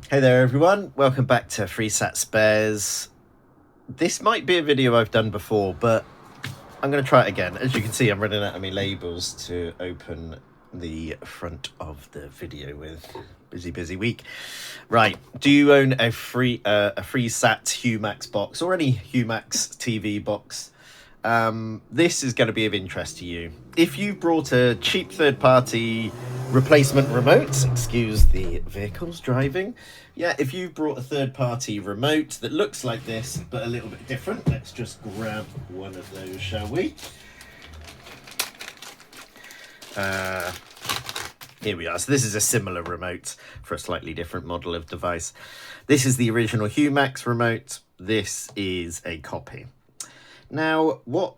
Hey there everyone, welcome back to Freesat Spares. This might be a video I've done before, but I'm going to try it again. As you can see, I'm running out of my labels to open the front of the video with. Busy week. Right, do you own a Freesat Humax box or any Humax TV box? This is going to be of interest to you. If you brought a cheap third-party replacement remote, excuse the vehicles driving, if you brought a third-party remote that looks like this but a little bit different, let's just grab one of those, shall we? Here we are. So this is a similar remote for a slightly different model of device. This is the original Humax remote. This is a copy. Now, what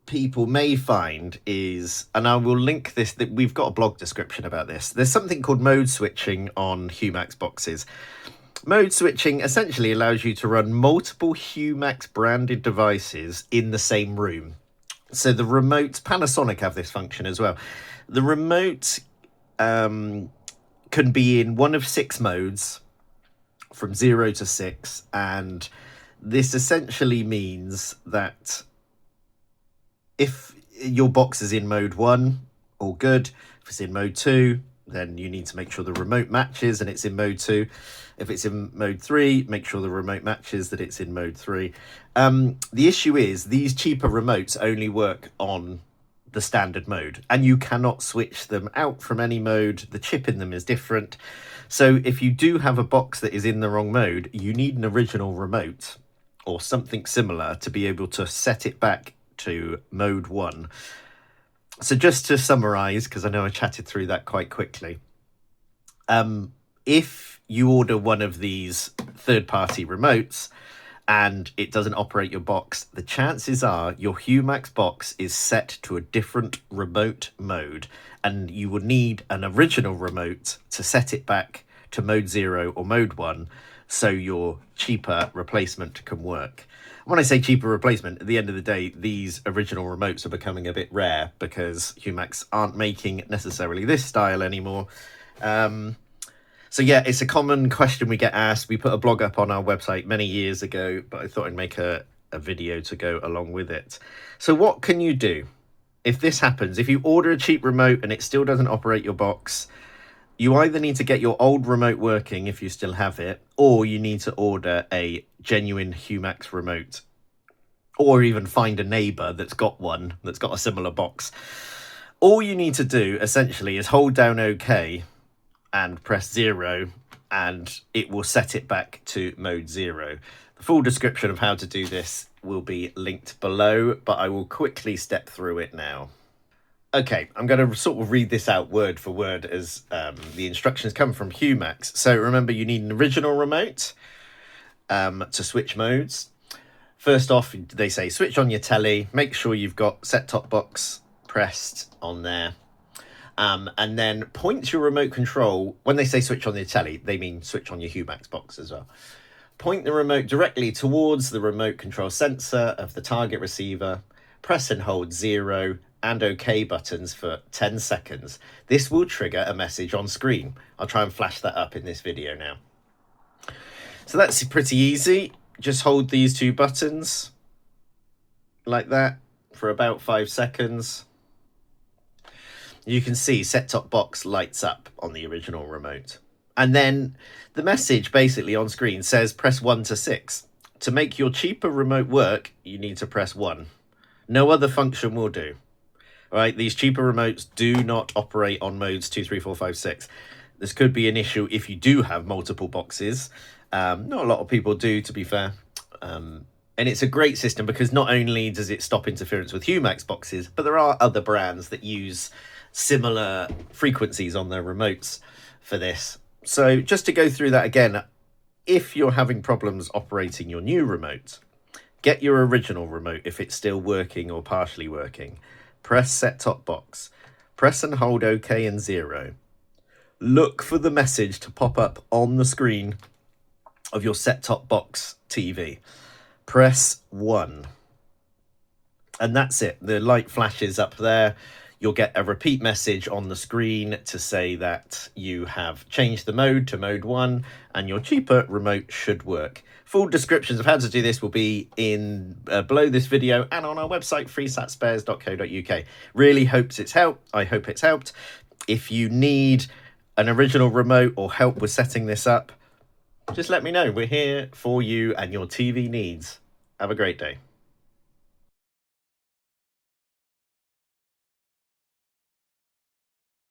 people may find is, and I will link this, that we've got a blog description about this. There's something called mode switching on Humax boxes. Mode switching essentially allows you to run multiple Humax branded devices in the same room. So the remote, Panasonic have this function as well. The remote can be in one of 6 modes from 0 to 6, and this essentially means that if your box is in mode 1, all good. If it's in mode 2, then you need to make sure the remote matches and it's in mode 2. If it's in mode 3, make sure the remote matches that it's in mode 3. The issue is these cheaper remotes only work on the standard mode, and you cannot switch them out from any mode. The chip in them is different. So if you do have a box that is in the wrong mode, you need an original remote or something similar to be able to set it back to mode 1. So just to summarize, because I know I chatted through that quite quickly, if you order one of these third-party remotes and it doesn't operate your box, the chances are your Humax box is set to a different remote mode, and you will need an original remote to set it back to mode 0 or mode 1 so your cheaper replacement can work. When I say cheaper replacement, at the end of the day, these original remotes are becoming a bit rare because Humax aren't making necessarily this style anymore. So yeah, it's a common question we get asked. We put a blog up on our website many years ago, but I thought I'd make a video to go along with it. So what can you do if this happens? If you order a cheap remote and it still doesn't operate your box, you either need to get your old remote working if you still have it, or you need to order a genuine Humax remote, or even find a neighbor that's got one, that's got a similar box. All you need to do essentially is hold down OK and press 0, and it will set it back to mode 0. The full description of how to do this will be linked below, but I will quickly step through it now. Okay, I'm going to sort of read this out word for word as the instructions come from Humax. So remember, you need an original remote to switch modes. First off, they say switch on your telly. Make sure you've got set-top box pressed on there. And then point your remote control. When they say switch on your telly, they mean switch on your Humax box as well. Point the remote directly towards the remote control sensor of the target receiver. Press and hold 0 and OK buttons for 10 seconds. This will trigger a message on screen. I'll try and flash that up in this video now. So that's pretty easy. Just hold these 2 buttons like that for about 5 seconds. You can see set-top box lights up on the original remote. And then the message basically on screen says press 1 to 6. To make your cheaper remote work, you need to press 1. No other function will do. All right, these cheaper remotes do not operate on modes 2, 3, 4, 5, 6. This could be an issue if you do have multiple boxes. Not a lot of people do, to be fair. And it's a great system because not only does it stop interference with Humax boxes, but there are other brands that use similar frequencies on their remotes for this. So just to go through that again, if you're having problems operating your new remote, get your original remote if it's still working or partially working. Press set-top box. Press and hold OK and 0. Look for the message to pop up on the screen of your set-top box TV. Press 1. And that's it. The light flashes up there. You'll get a repeat message on the screen to say that you have changed the mode to mode 1 and your cheaper remote should work. Full descriptions of how to do this will be in below this video and on our website, freesatspares.co.uk. Really hopes it's helped. I hope it's helped. If you need an original remote or help with setting this up, just let me know. We're here for you and your TV needs. Have a great day.